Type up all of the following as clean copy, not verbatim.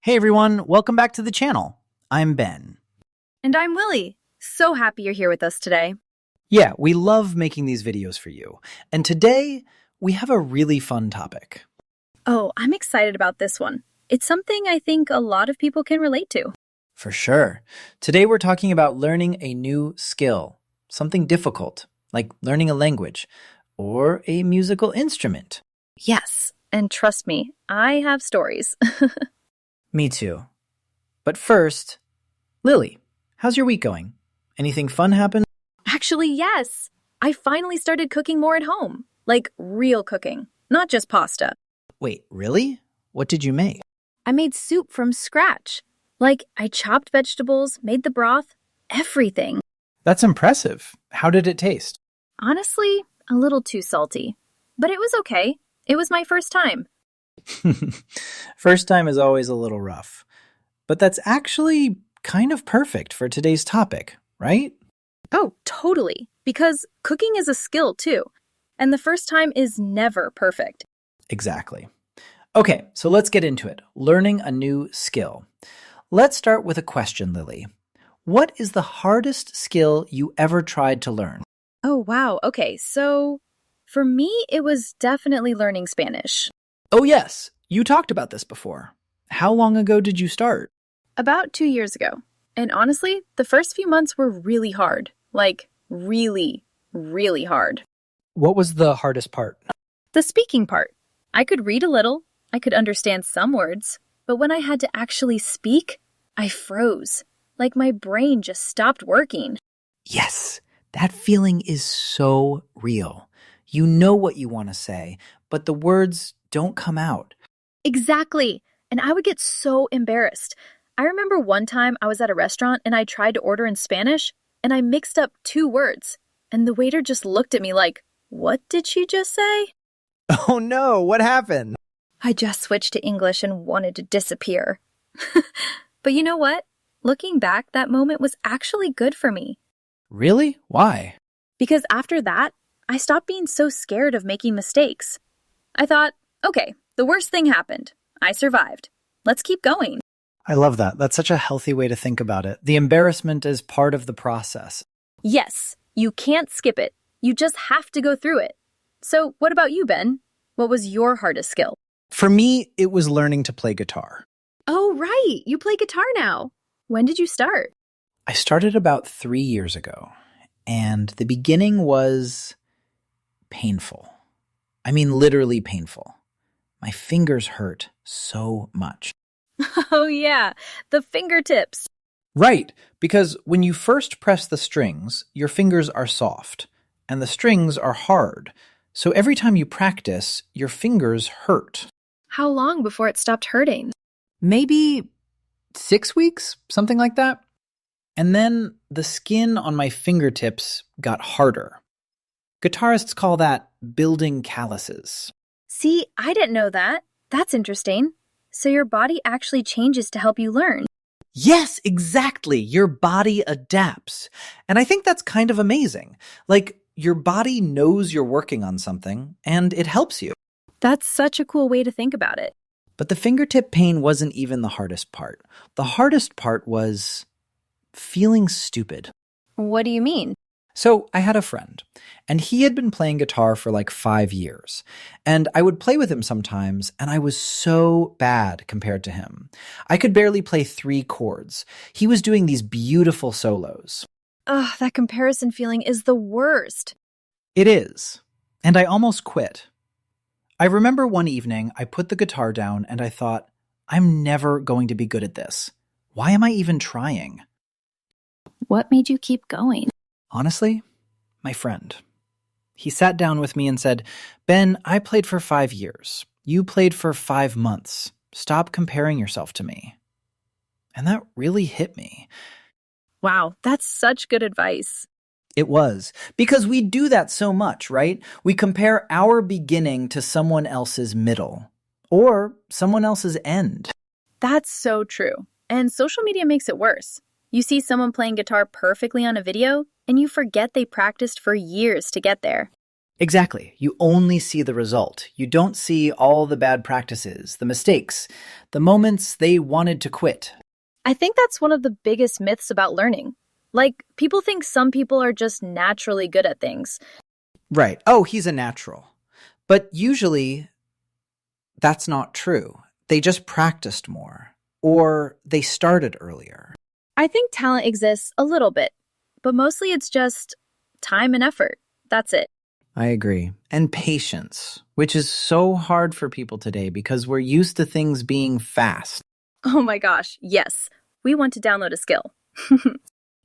Hey everyone, welcome back to the channel. I'm Ben. And I'm Willie. So happy you're here with us today. Yeah, we love making these videos for you. And today, we have a really fun topic. Oh, I'm excited about this one. It's something I think a lot of people can relate to. For sure. Today we're talking about learning a new skill. Something difficult, like learning a language or a musical instrument. Yes, and trust me, I have stories. Me too. But first, Lily, how's your week going? Anything fun happen? Actually, yes. I finally started cooking more at home. Like real cooking, not just pasta. Wait, really? What did you make? I made soup from scratch. Like, I chopped vegetables, made the broth, everything. That's impressive. How did it taste? Honestly, a little too salty. But it was okay. It was my first time. First time is always a little rough. But that's actually kind of perfect for today's topic, right? Oh, totally. Because cooking is a skill too. And the first time is never perfect. Exactly. Okay, so let's get into it. Learning a new skill. Let's start with a question, Lily. What is the hardest skill you ever tried to learn? Oh, wow. Okay, so for me, it was definitely learning Spanish. Oh, yes. You talked about this before. How long ago did you start? About 2 years ago. And honestly, the first few months were really hard. Like, really, really hard. What was the hardest part? The speaking part. I could read a little, I could understand some words, but when I had to actually speak, I froze. Like my brain just stopped working. Yes, that feeling is so real. You know what you want to say, but the words don't come out. Exactly. And I would get so embarrassed. I remember one time I was at a restaurant and I tried to order in Spanish and I mixed up 2 words. And the waiter just looked at me like, "What did she just say?" Oh no, what happened? I just switched to English and wanted to disappear. But you know what? Looking back, that moment was actually good for me. Really? Why? Because after that, I stopped being so scared of making mistakes. I thought, okay, the worst thing happened. I survived. Let's keep going. I love that. That's such a healthy way to think about it. The embarrassment is part of the process. Yes, you can't skip it. You just have to go through it. So what about you, Ben? What was your hardest skill? For me, it was learning to play guitar. Oh, right. You play guitar now. When did you start? I started about 3 years ago, and the beginning was painful. I mean, literally painful. My fingers hurt so much. Oh, yeah, the fingertips. Right, because when you first press the strings, your fingers are soft, and the strings are hard. So every time you practice, your fingers hurt. How long before it stopped hurting? Maybe 6 weeks, something like that. And then the skin on my fingertips got harder. Guitarists call that building calluses. See, I didn't know that. That's interesting. So your body actually changes to help you learn. Yes, exactly. Your body adapts. And I think that's kind of amazing. Like, your body knows you're working on something, and it helps you. That's such a cool way to think about it. But the fingertip pain wasn't even the hardest part. The hardest part was feeling stupid. What do you mean? So I had a friend, and he had been playing guitar for like 5 years. And I would play with him sometimes, and I was so bad compared to him. I could barely play 3 chords. He was doing these beautiful solos. Ugh, that comparison feeling is the worst. It is. And I almost quit. I remember one evening I put the guitar down and I thought, I'm never going to be good at this. Why am I even trying? What made you keep going? Honestly, my friend. He sat down with me and said, Ben, I played for 5 years. You played for 5 months. Stop comparing yourself to me. And that really hit me. Wow, that's such good advice. It was. Because we do that so much, right? We compare our beginning to someone else's middle. Or someone else's end. That's so true. And social media makes it worse. You see someone playing guitar perfectly on a video, and you forget they practiced for years to get there. Exactly. You only see the result. You don't see all the bad practices, the mistakes, the moments they wanted to quit. I think that's one of the biggest myths about learning. Like, people think some people are just naturally good at things. Right. Oh, he's a natural. But usually, that's not true. They just practiced more, or they started earlier. I think talent exists a little bit, but mostly it's just time and effort. That's it. I agree. And patience, which is so hard for people today because we're used to things being fast. Oh my gosh, yes. We want to download a skill.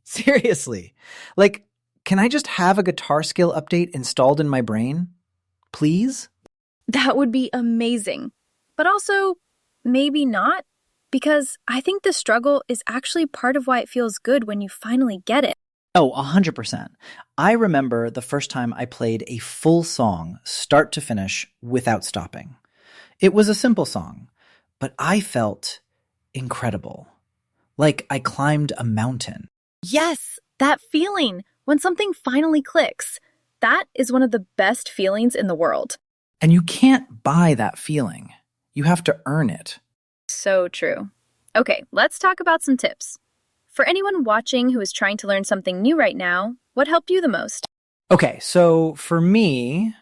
Seriously. Like, can I just have a guitar skill update installed in my brain? Please? That would be amazing. But also, maybe not, because I think the struggle is actually part of why it feels good when you finally get it. Oh, 100%. I remember the first time I played a full song, start to finish, without stopping. It was a simple song, but I felt incredible. Like I climbed a mountain. Yes, that feeling when something finally clicks. That is one of the best feelings in the world. And you can't buy that feeling. You have to earn it. So true. Okay, let's talk about some tips. For anyone watching who is trying to learn something new right now, what helped you the most? Okay, so for me,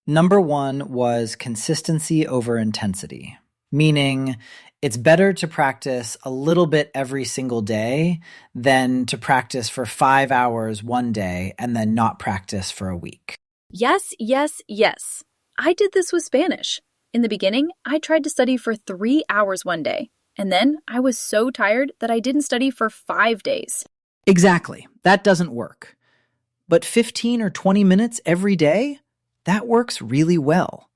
number one was consistency over intensity, meaning it's better to practice a little bit every single day than to practice for 5 hours one day and then not practice for a week. Yes, yes, yes. I did this with Spanish. In the beginning, I tried to study for 3 hours one day. And then I was so tired that I didn't study for 5 days. Exactly. That doesn't work. But 15 or 20 minutes every day, that works really well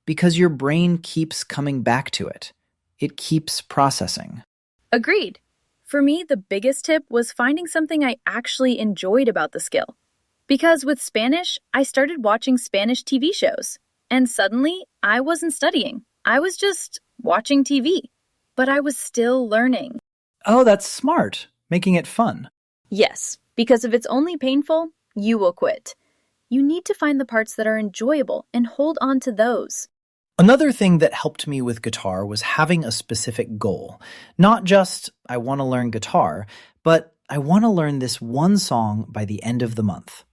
because your brain keeps coming back to it. It keeps processing. Agreed. For me, the biggest tip was finding something I actually enjoyed about the skill. Because with Spanish, I started watching Spanish TV shows. And suddenly, I wasn't studying. I was just watching TV. But I was still learning. Oh, that's smart. Making it fun. Yes, because if it's only painful, you will quit. You need to find the parts that are enjoyable and hold on to those. Another thing that helped me with guitar was having a specific goal. Not just, I want to learn guitar, but I want to learn this one song by the end of the month.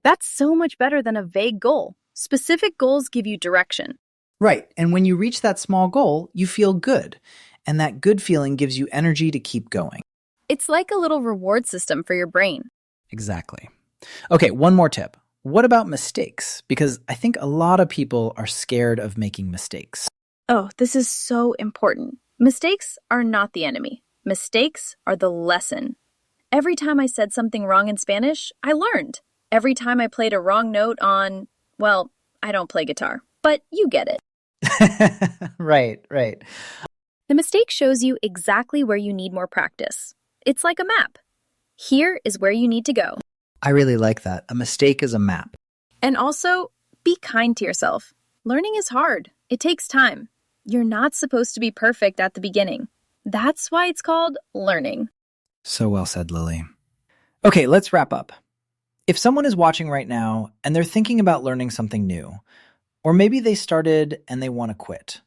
That's so much better than a vague goal. Specific goals give you direction. Right, and when you reach that small goal, you feel good. And that good feeling gives you energy to keep going. It's like a little reward system for your brain. Exactly. Okay, one more tip. What about mistakes? Because I think a lot of people are scared of making mistakes. Oh, this is so important. Mistakes are not the enemy. Mistakes are the lesson. Every time I said something wrong in Spanish, I learned. Every time I played a wrong note on, well, I don't play guitar, but you get it. Right. The mistake shows you exactly where you need more practice. It's like a map. Here is where you need to go. I really like that. A mistake is a map. And also, be kind to yourself. Learning is hard. It takes time. You're not supposed to be perfect at the beginning. That's why it's called learning. So well said, Lily. Okay, let's wrap up. If someone is watching right now and they're thinking about learning something new, or maybe they started and they want to quit,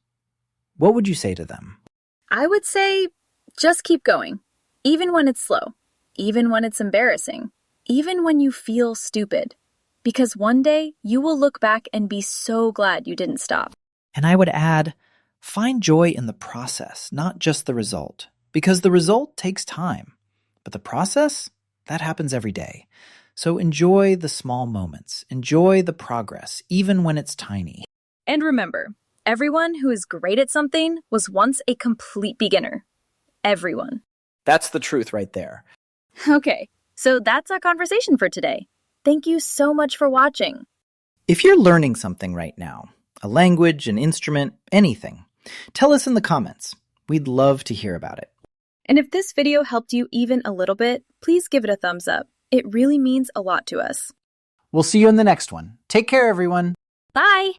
what would you say to them? I would say, just keep going. Even when it's slow. Even when it's embarrassing. Even when you feel stupid. Because one day, you will look back and be so glad you didn't stop. And I would add, find joy in the process, not just the result. Because the result takes time. But the process, that happens every day. So enjoy the small moments. Enjoy the progress, even when it's tiny. And remember, everyone who is great at something was once a complete beginner. Everyone. That's the truth right there. Okay, so that's our conversation for today. Thank you so much for watching. If you're learning something right now, a language, an instrument, anything, tell us in the comments. We'd love to hear about it. And if this video helped you even a little bit, please give it a thumbs up. It really means a lot to us. We'll see you in the next one. Take care, everyone. Bye!